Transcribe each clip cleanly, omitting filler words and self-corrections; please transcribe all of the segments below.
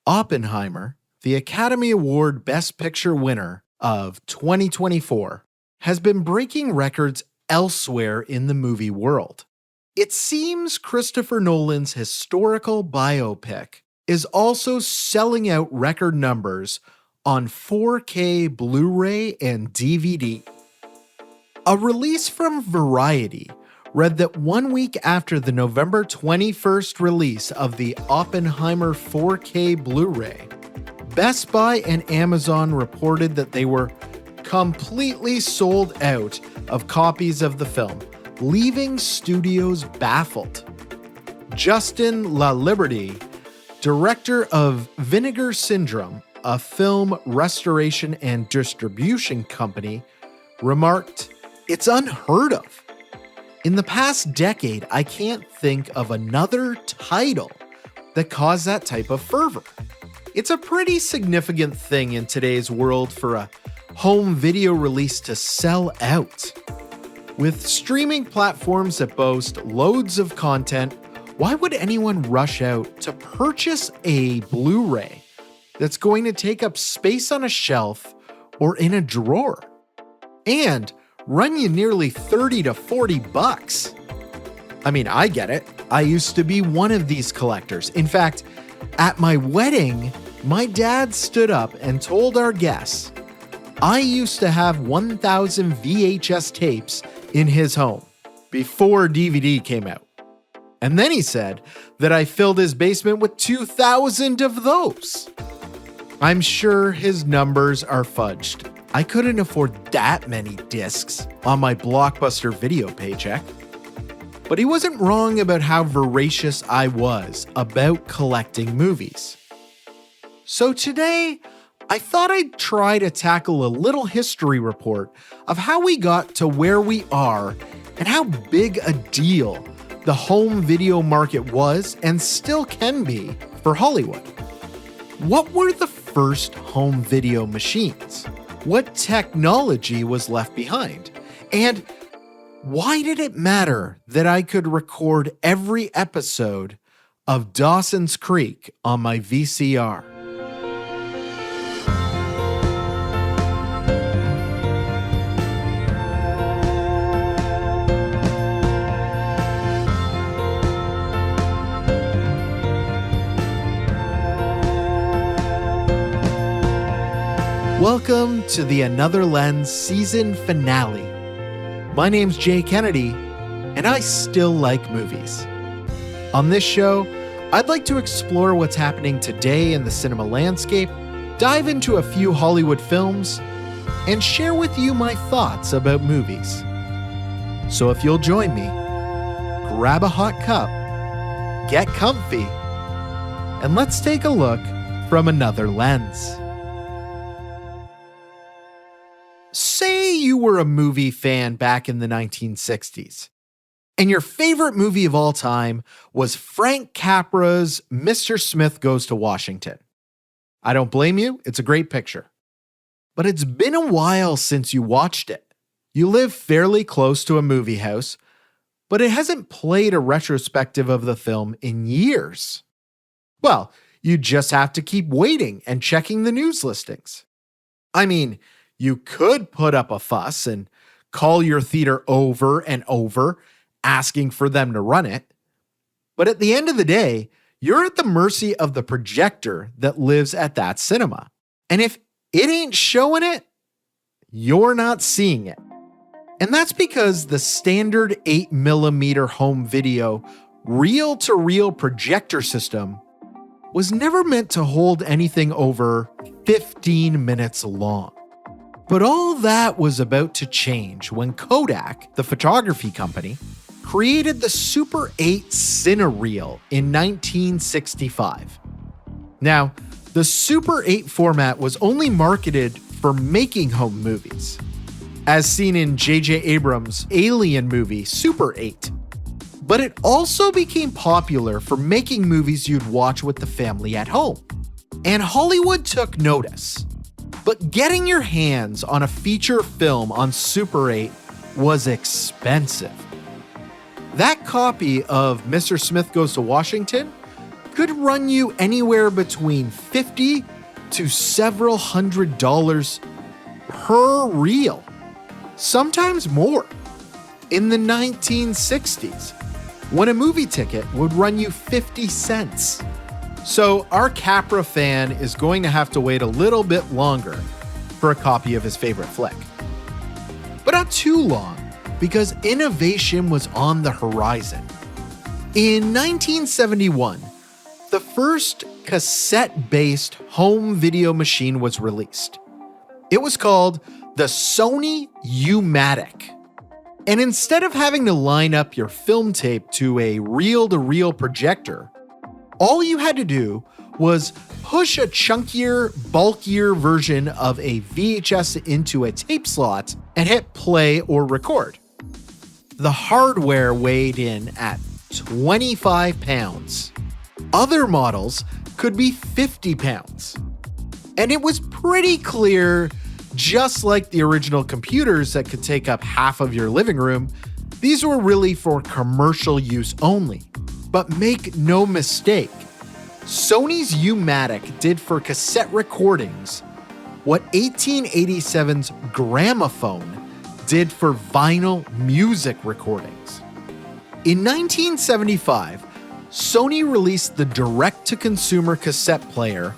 Oppenheimer, the Academy Award Best Picture winner of 2024, has been breaking records elsewhere in the movie world. It seems Christopher Nolan's historical biopic is also selling out record numbers on 4K Blu-ray and DVD. A release from Variety read that 1 week after the November 21st release of the Oppenheimer 4K Blu-ray, Best Buy and Amazon reported that they were completely sold out of copies of the film, leaving studios baffled. Justin LaLiberty, director of Vinegar Syndrome, a film restoration and distribution company, remarked, "It's unheard of. In the past decade, I can't think of another title that caused that type of fervor." It's a pretty significant thing in today's world for a home video release to sell out. With streaming platforms that boast loads of content, why would anyone rush out to purchase a Blu-ray that's going to take up space on a shelf or in a drawer? And run you nearly 30 to 40 bucks. I mean, I get it. I used to be one of these collectors. In fact, at my wedding, my dad stood up and told our guests, I used to have 1,000 VHS tapes in his home before DVD came out. And then he said that I filled his basement with 2,000 of those. I'm sure his numbers are fudged. I couldn't afford that many discs on my Blockbuster video paycheck. But he wasn't wrong about how voracious I was about collecting movies. So today, I thought I'd try to tackle a little history report of how we got to where we are and how big a deal the home video market was and still can be for Hollywood. What were the first home video machines? What technology was left behind? And why did it matter that I could record every episode of Dawson's Creek on my VCR? Welcome to the Another Lens season finale. My name's Jay Kennedy, and I still like movies. On this show, I'd like to explore what's happening today in the cinema landscape, dive into a few Hollywood films, and share with you my thoughts about movies. So if you'll join me, grab a hot cup, get comfy, and let's take a look from another lens. Say you were a movie fan back in the 1960s, and your favorite movie of all time was Frank Capra's Mr. Smith Goes to Washington. I don't blame you, it's a great picture. But it's been a while since you watched it. You live fairly close to a movie house, but it hasn't played a retrospective of the film in years. Well, you just have to keep waiting and checking the news listings. I mean, you could put up a fuss and call your theater over and over, asking for them to run it. But at the end of the day, you're at the mercy of the projector that lives at that cinema. And if it ain't showing it, you're not seeing it. And that's because the standard 8mm home video reel-to-reel projector system was never meant to hold anything over 15 minutes long. But all that was about to change when Kodak, the photography company, created the Super 8 Cinereel in 1965. Now, the Super 8 format was only marketed for making home movies, as seen in J.J. Abrams' Alien movie Super 8. But it also became popular for making movies you'd watch with the family at home. And Hollywood took notice. But getting your hands on a feature film on Super 8 was expensive. That copy of Mr. Smith Goes to Washington could run you anywhere between $50 to several $100s per reel, sometimes more. In the 1960s, when a movie ticket would run you 50 cents. So our Capra fan is going to have to wait a little bit longer for a copy of his favorite flick. But not too long, because innovation was on the horizon. In 1971, the first cassette-based home video machine was released. It was called the Sony U-Matic. And instead of having to line up your film tape to a reel-to-reel projector, all you had to do was push a chunkier, bulkier version of a VHS into a tape slot and hit play or record. The hardware weighed in at 25 pounds. Other models could be 50 pounds. And it was pretty clear, just like the original computers that could take up half of your living room, these were really for commercial use only. But make no mistake, Sony's U-Matic did for cassette recordings what 1887's gramophone did for vinyl music recordings. In 1975, Sony released the direct-to-consumer cassette player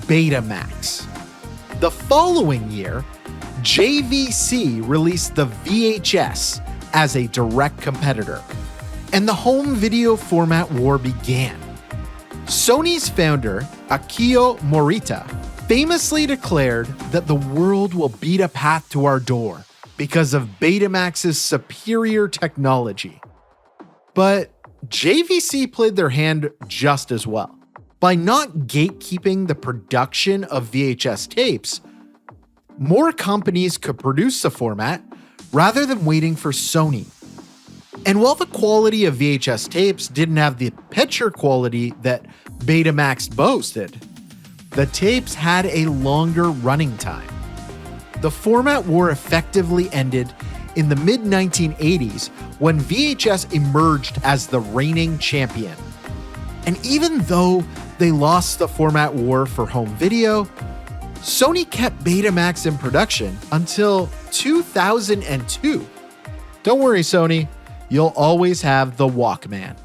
Betamax. The following year, JVC released the VHS as a direct competitor, and the home video format war began. Sony's founder, Akio Morita, famously declared that the world will beat a path to our door because of Betamax's superior technology. But JVC played their hand just as well. By not gatekeeping the production of VHS tapes, more companies could produce the format rather than waiting for Sony. And while the quality of VHS tapes didn't have the picture quality that Betamax boasted, the tapes had a longer running time. The format war effectively ended in the mid-1980s when VHS emerged as the reigning champion. And even though they lost the format war for home video, Sony kept Betamax in production until 2002. Don't worry, Sony, you'll always have the Walkman.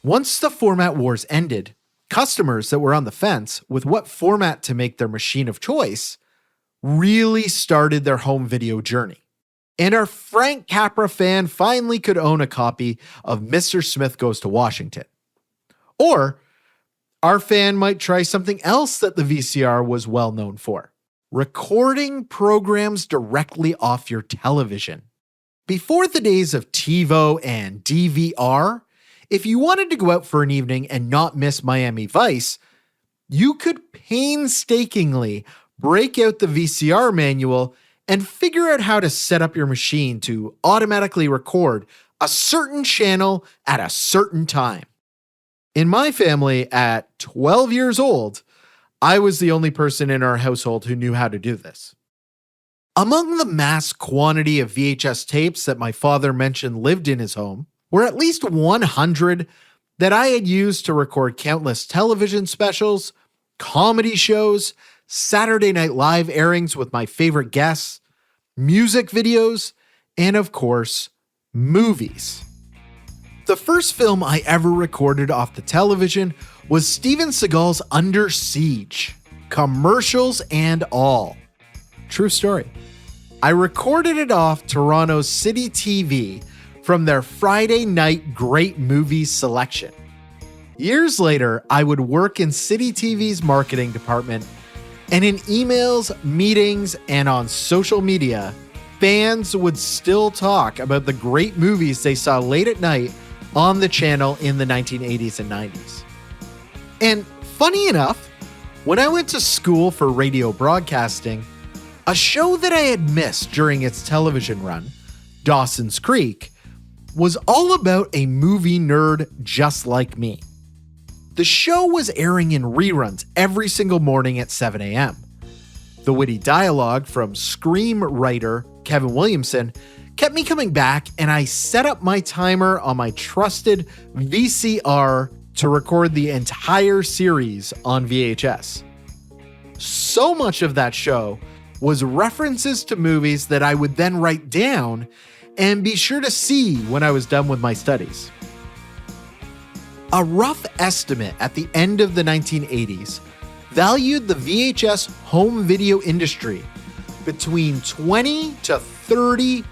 Once the format wars ended, customers that were on the fence with what format to make their machine of choice really started their home video journey. And our Frank Capra fan finally could own a copy of Mr. Smith Goes to Washington. Or our fan might try something else that the VCR was well known for: recording programs directly off your television. Before the days of TiVo and DVR, if you wanted to go out for an evening and not miss Miami Vice, you could painstakingly break out the VCR manual and figure out how to set up your machine to automatically record a certain channel at a certain time. In my family, at 12 years old, I was the only person in our household who knew how to do this. Among the mass quantity of VHS tapes that my father mentioned lived in his home were at least 100 that I had used to record countless television specials, comedy shows, Saturday Night Live airings with my favorite guests, music videos, and of course, movies. The first film I ever recorded off the television was Steven Seagal's Under Siege, commercials and all. True story. I recorded it off Toronto's City TV from their Friday night great movies selection. Years later, I would work in City TV's marketing department, and in emails, meetings, and on social media, fans would still talk about the great movies they saw late at night on the channel in the 1980s and 90s. And funny enough, when I went to school for radio broadcasting, a show that I had missed during its television run, Dawson's Creek, was all about a movie nerd just like me. The show was airing in reruns every single morning at 7 a.m. The witty dialogue from Scream writer Kevin Williamson kept me coming back, and I set up my timer on my trusted VCR to record the entire series on VHS. So much of that show was references to movies that I would then write down and be sure to see when I was done with my studies. A rough estimate at the end of the 1980s valued the VHS home video industry between $20 to $30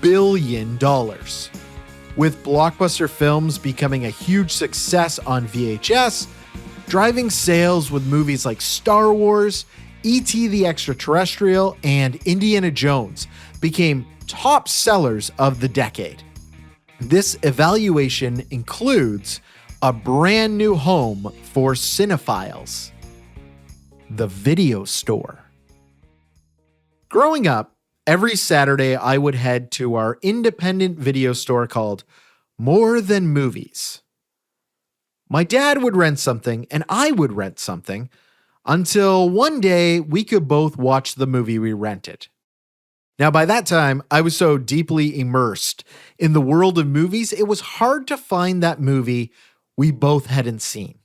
billion, with blockbuster films becoming a huge success on VHS, driving sales with movies like Star Wars, E.T. the Extraterrestrial, and Indiana Jones became top sellers of the decade. This evaluation includes a brand new home for cinephiles: the video store. Growing up, every Saturday I would head to our independent video store called More Than Movies. My dad would rent something and I would rent something until one day we could both watch the movie we rented. Now, by that time, I was so deeply immersed in the world of movies, it was hard to find that movie we both hadn't seen.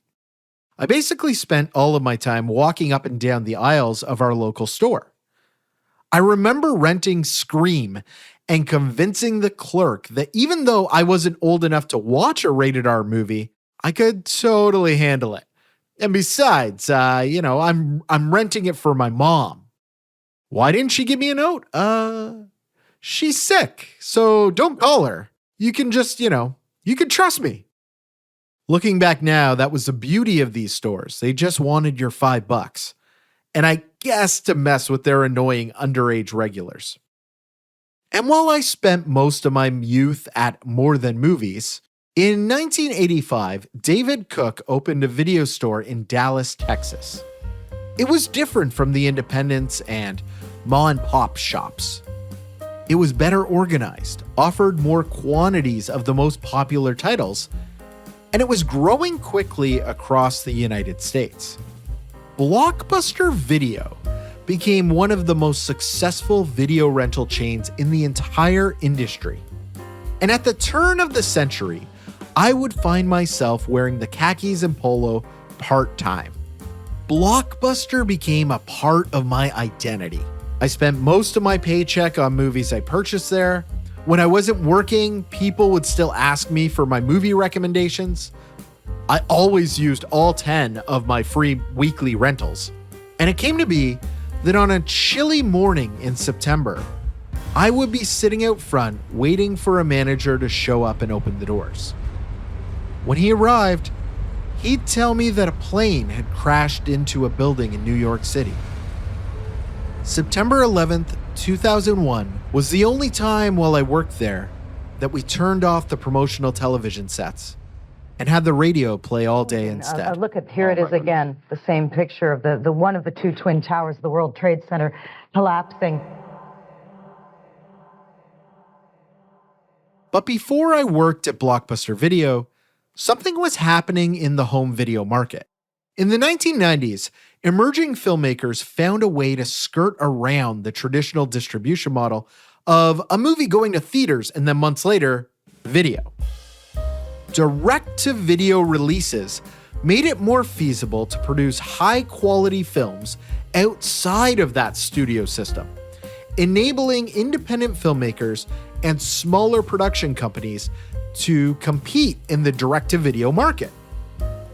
I basically spent all of my time walking up and down the aisles of our local store. I remember renting Scream and convincing the clerk that even though I wasn't old enough to watch a rated R movie, I could totally handle it. And besides, I'm renting it for my mom. Why didn't she give me a note? She's sick, so don't call her. You can just, you can trust me. Looking back now, that was the beauty of these stores. They just wanted your $5. And I guess to mess with their annoying underage regulars. And while I spent most of my youth at More Than Movies, in 1985, David Cook opened a video store in Dallas, Texas. It was different from the independents and mom-and-pop shops. It was better organized, offered more quantities of the most popular titles, and it was growing quickly across the United States. Blockbuster Video became one of the most successful video rental chains in the entire industry. And at the turn of the century, I would find myself wearing the khakis and polo part-time. Blockbuster became a part of my identity. I spent most of my paycheck on movies I purchased there. When I wasn't working, people would still ask me for my movie recommendations. I always used all 10 of my free weekly rentals. And it came to be that on a chilly morning in September, I would be sitting out front waiting for a manager to show up and open the doors. When he arrived, he'd tell me that a plane had crashed into a building in New York City. September 11th, 2001 was the only time while I worked there that we turned off the promotional television sets and had the radio play all day instead. Look at, here it is again, the same picture of the one of the two twin towers of the World Trade Center collapsing. But before I worked at Blockbuster Video, something was happening in the home video market. In the 1990s, emerging filmmakers found a way to skirt around the traditional distribution model of a movie going to theaters and then months later, video. Direct-to-video releases made it more feasible to produce high-quality films outside of that studio system, enabling independent filmmakers and smaller production companies to compete in the direct-to-video market.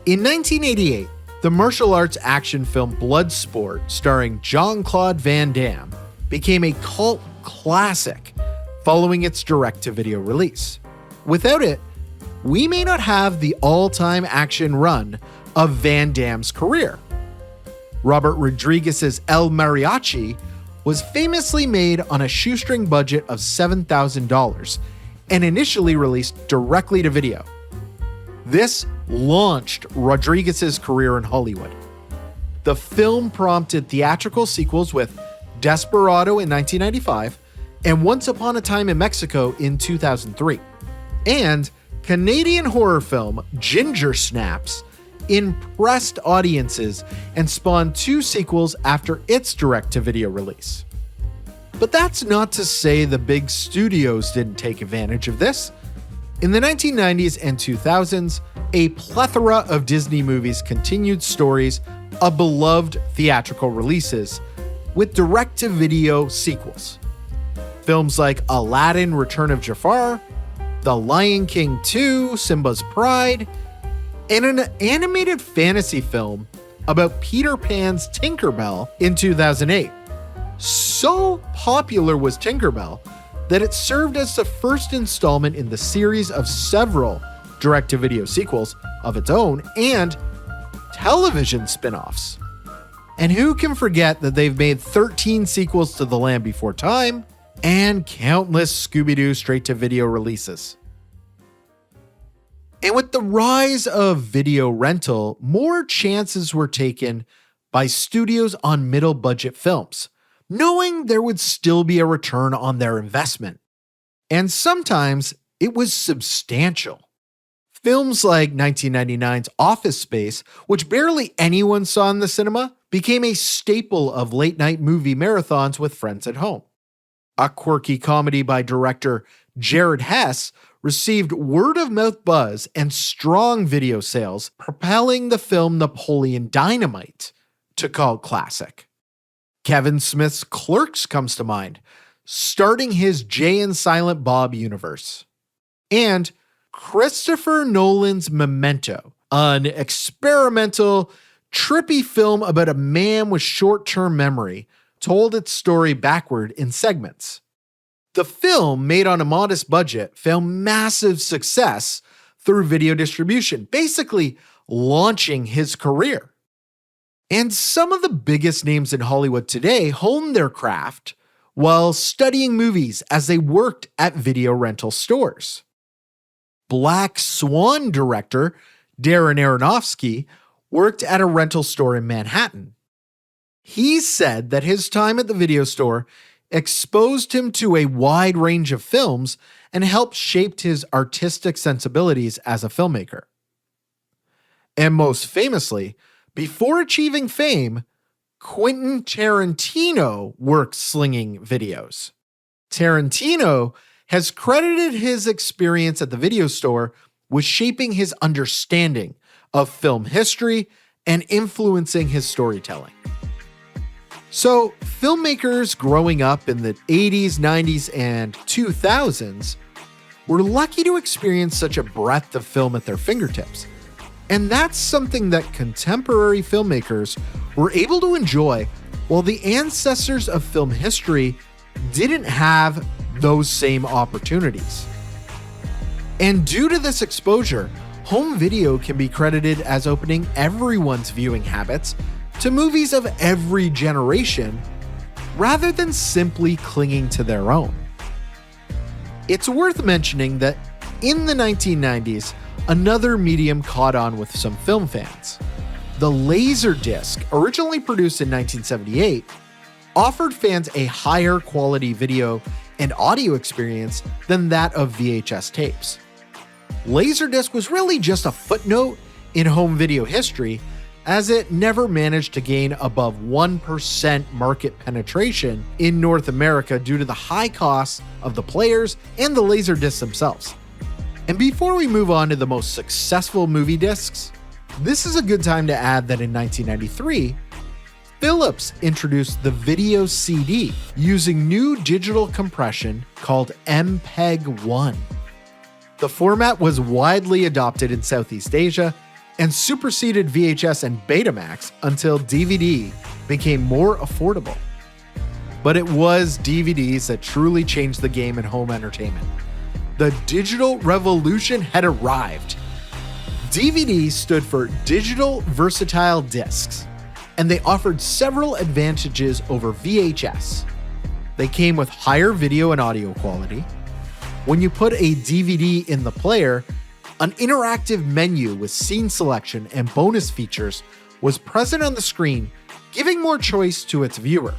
In 1988, the martial arts action film Bloodsport, starring Jean-Claude Van Damme, became a cult classic following its direct-to-video release. Without it, we may not have the all-time action run of Van Damme's career. Robert Rodriguez's El Mariachi was famously made on a shoestring budget of $7,000 and initially released directly to video. This launched Rodriguez's career in Hollywood. The film prompted theatrical sequels with Desperado in 1995 and Once Upon a Time in Mexico in 2003. And Canadian horror film Ginger Snaps impressed audiences and spawned 2 sequels after its direct-to-video release. But that's not to say the big studios didn't take advantage of this. In the 1990s and 2000s, a plethora of Disney movies continued stories of beloved theatrical releases with direct-to-video sequels. Films like Aladdin: Return of Jafar, The Lion King 2: Simba's Pride, and an animated fantasy film about Peter Pan's Tinkerbell in 2008. So popular was Tinkerbell that it served as the first installment in the series of several direct-to-video sequels of its own and television spin-offs. And who can forget that they've made 13 sequels to The Land Before Time and countless Scooby-Doo straight-to-video releases. And with the rise of video rental, more chances were taken by studios on middle-budget films, knowing there would still be a return on their investment. And sometimes it was substantial. Films like 1999's Office Space, which barely anyone saw in the cinema, became a staple of late-night movie marathons with friends at home. A quirky comedy by director Jared Hess received word-of-mouth buzz and strong video sales, propelling the film Napoleon Dynamite to cult classic. Kevin Smith's Clerks comes to mind, starting his Jay and Silent Bob universe. And Christopher Nolan's Memento, an experimental, trippy film about a man with short-term memory, told its story backward in segments. The film, made on a modest budget, found massive success through video distribution, basically launching his career. And some of the biggest names in Hollywood today honed their craft while studying movies as they worked at video rental stores. Black Swan director Darren Aronofsky worked at a rental store in Manhattan. He said that his time at the video store exposed him to a wide range of films and helped shape his artistic sensibilities as a filmmaker. And most famously, before achieving fame, Quentin Tarantino worked slinging videos. Tarantino has credited his experience at the video store with shaping his understanding of film history and influencing his storytelling. So, filmmakers growing up in the 80s, 90s, and 2000s were lucky to experience such a breadth of film at their fingertips. And that's something that contemporary filmmakers were able to enjoy, while the ancestors of film history didn't have those same opportunities. And due to this exposure, home video can be credited as opening everyone's viewing habits to movies of every generation, rather than simply clinging to their own. It's worth mentioning that in the 1990s, another medium caught on with some film fans. The Laserdisc, originally produced in 1978, offered fans a higher quality video and audio experience than that of VHS tapes. Laserdisc was really just a footnote in home video history, as it never managed to gain above 1% market penetration in North America due to the high costs of the players and the Laserdiscs themselves. And before we move on to the most successful movie discs, this is a good time to add that in 1993, Philips introduced the video CD using new digital compression called MPEG-1. The format was widely adopted in Southeast Asia and superseded VHS and Betamax until DVD became more affordable. But it was DVDs that truly changed the game in home entertainment. The digital revolution had arrived. DVDs stood for Digital Versatile Discs, and they offered several advantages over VHS. They came with higher video and audio quality. When you put a DVD in the player, an interactive menu with scene selection and bonus features was present on the screen, giving more choice to its viewer.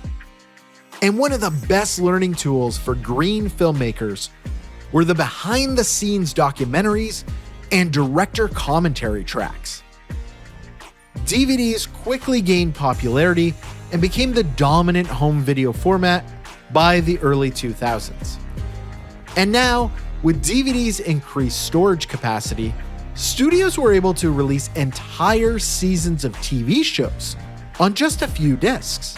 And one of the best learning tools for green filmmakers were the behind-the-scenes documentaries and director commentary tracks. DVDs quickly gained popularity and became the dominant home video format, by the early 2000s. And now, with DVD's increased storage capacity, studios were able to release entire seasons of TV shows on just a few discs.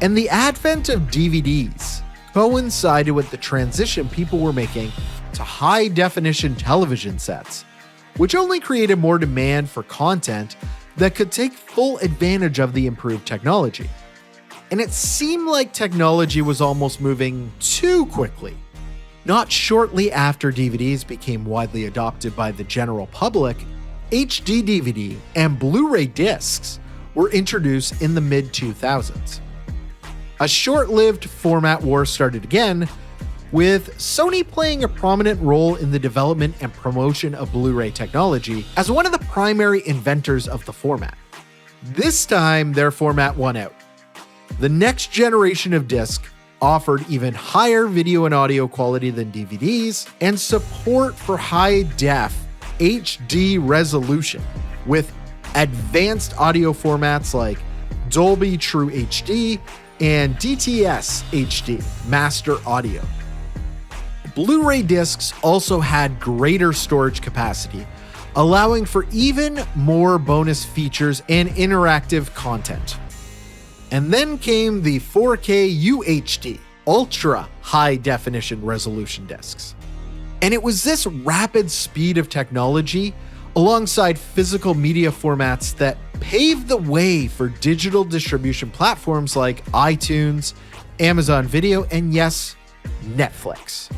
And the advent of DVDs coincided with the transition people were making to high-definition television sets, which only created more demand for content that could take full advantage of the improved technology. And it seemed like technology was almost moving too quickly. Not shortly after DVDs became widely adopted by the general public, HD DVD and Blu-ray discs were introduced in the mid-2000s. A short-lived format war started again, with Sony playing a prominent role in the development and promotion of Blu-ray technology as one of the primary inventors of the format. This time, their format won out. The next generation of disc offered even higher video and audio quality than DVDs and support for high-def HD resolution with advanced audio formats like Dolby True HD and DTS HD Master Audio. Blu-ray discs also had greater storage capacity, allowing for even more bonus features and interactive content. And then came the 4K UHD, ultra high definition resolution discs. And it was this rapid speed of technology alongside physical media formats that paved the way for digital distribution platforms like iTunes, Amazon Video, and yes, Netflix.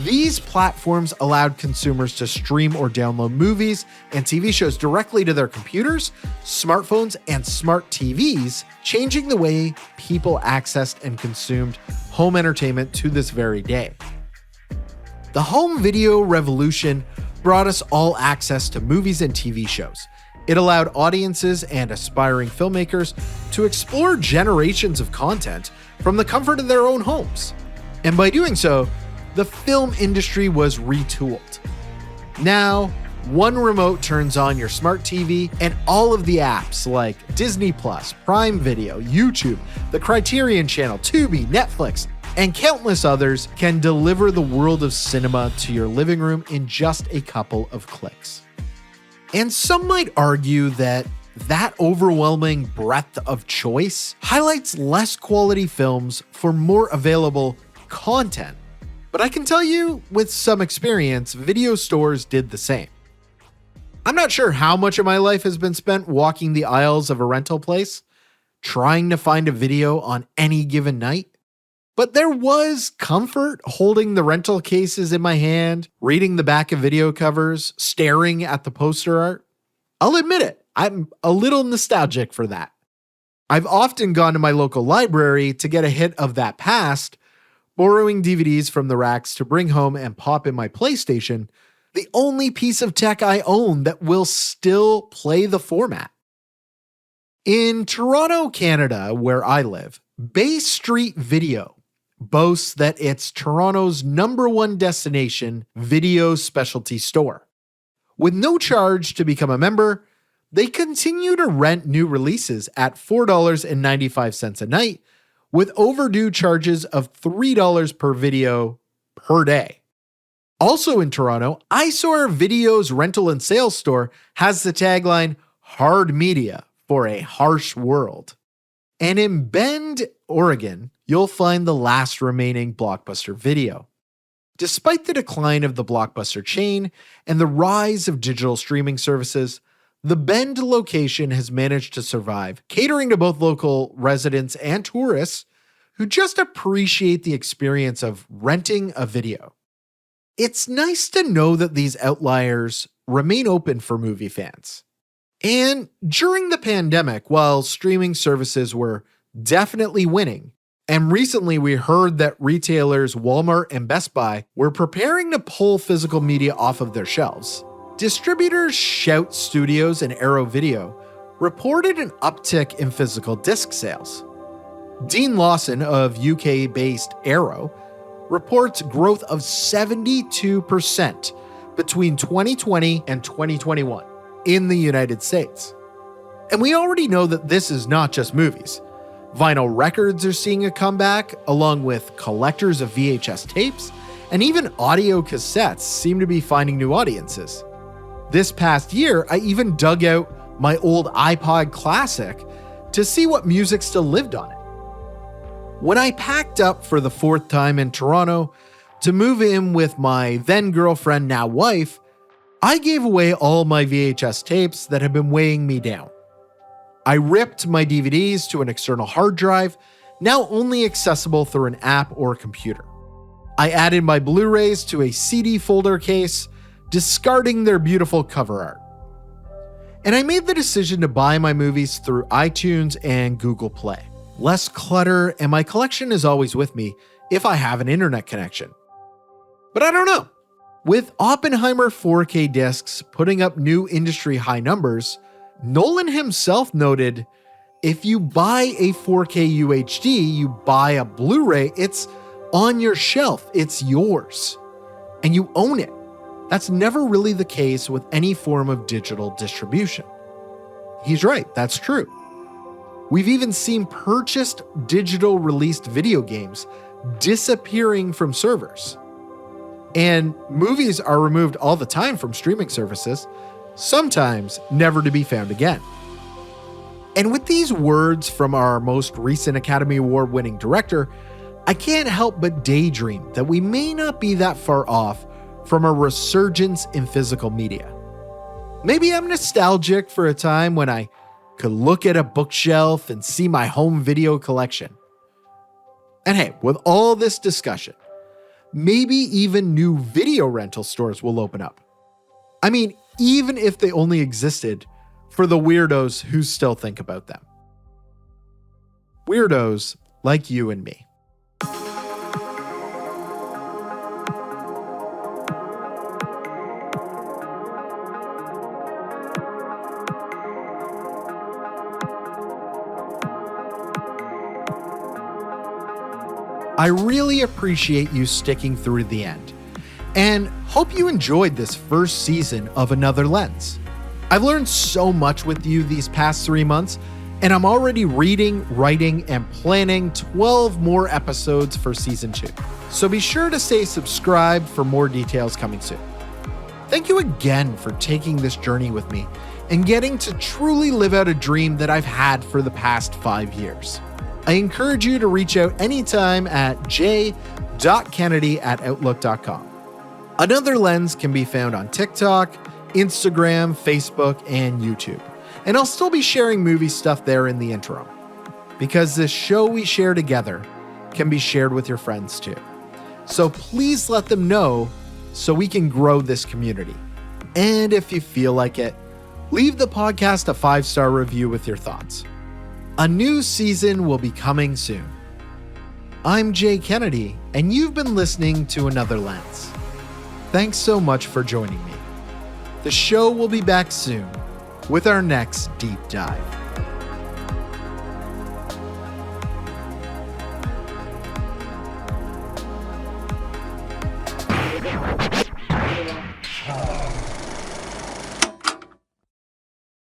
These platforms allowed consumers to stream or download movies and TV shows directly to their computers, smartphones, and smart TVs, changing the way people accessed and consumed home entertainment to this very day. The home video revolution brought us all access to movies and TV shows. It allowed audiences and aspiring filmmakers to explore generations of content from the comfort of their own homes. And by doing so, the film industry was retooled. Now, one remote turns on your smart TV and all of the apps like Disney+, Prime Video, YouTube, the Criterion Channel, Tubi, Netflix, and countless others can deliver the world of cinema to your living room in just a couple of clicks. And some might argue that overwhelming breadth of choice highlights less quality films for more available content. But I can tell you, with some experience, video stores did the same. I'm not sure how much of my life has been spent walking the aisles of a rental place, trying to find a video on any given night, but there was comfort holding the rental cases in my hand, reading the back of video covers, staring at the poster art. I'll admit it, I'm a little nostalgic for that. I've often gone to my local library to get a hit of that past, borrowing DVDs from the racks to bring home and pop in my PlayStation, the only piece of tech I own that will still play the format. In Toronto, Canada, where I live, Bay Street Video boasts that it's Toronto's #1 destination video specialty store. With no charge to become a member, they continue to rent new releases at $4.95 a night, with overdue charges of $3 per video per day. Also in Toronto, Eyesore Video's rental and sales store has the tagline, "Hard Media for a Harsh World." And in Bend, Oregon, you'll find the last remaining Blockbuster Video. Despite the decline of the Blockbuster chain and the rise of digital streaming services, the Bend location has managed to survive, catering to both local residents and tourists who just appreciate the experience of renting a video. It's nice to know that these outliers remain open for movie fans. And during the pandemic, while streaming services were definitely winning, and recently we heard that retailers Walmart and Best Buy were preparing to pull physical media off of their shelves, distributors Shout Studios and Arrow Video reported an uptick in physical disc sales. Dean Lawson of UK-based Arrow reports growth of 72% between 2020 and 2021 in the United States. And we already know that this is not just movies. Vinyl records are seeing a comeback, along with collectors of VHS tapes, and even audio cassettes seem to be finding new audiences. This past year, I even dug out my old iPod Classic to see what music still lived on it. When I packed up for the 4th time in Toronto to move in with my then girlfriend, now wife, I gave away all my VHS tapes that had been weighing me down. I ripped my DVDs to an external hard drive, now only accessible through an app or computer. I added my Blu-rays to a CD folder case, discarding their beautiful cover art. And I made the decision to buy my movies through iTunes and Google Play. Less clutter, and my collection is always with me if I have an internet connection. But I don't know. With Oppenheimer 4K discs putting up new industry high numbers, Nolan himself noted, if you buy a 4K UHD, you buy a Blu-ray, it's on your shelf, it's yours, and you own it. That's never really the case with any form of digital distribution. He's right, that's true. We've even seen purchased digital released video games disappearing from servers. And movies are removed all the time from streaming services, sometimes never to be found again. And with these words from our most recent Academy Award winning director, I can't help but daydream that we may not be that far off from a resurgence in physical media. Maybe I'm nostalgic for a time when I could look at a bookshelf and see my home video collection. And hey, with all this discussion, maybe even new video rental stores will open up. I mean, even if they only existed for the weirdos who still think about them. Weirdos like you and me. I really appreciate you sticking through the end, and hope you enjoyed this first season of Another Lens. I've learned so much with you these past 3 months, and I'm already reading, writing, and planning 12 more episodes for season 2. So be sure to stay subscribed for more details coming soon. Thank you again for taking this journey with me and getting to truly live out a dream that I've had for the past 5 years. I encourage you to reach out anytime at j.kennedy@outlook.com. Another Lens can be found on TikTok, Instagram, Facebook, and YouTube. And I'll still be sharing movie stuff there in the interim, because this show we share together can be shared with your friends too. So please let them know so we can grow this community. And if you feel like it, leave the podcast a 5-star review with your thoughts. A new season will be coming soon. I'm Jay Kennedy, and you've been listening to Another Lens. Thanks so much for joining me. The show will be back soon with our next deep dive.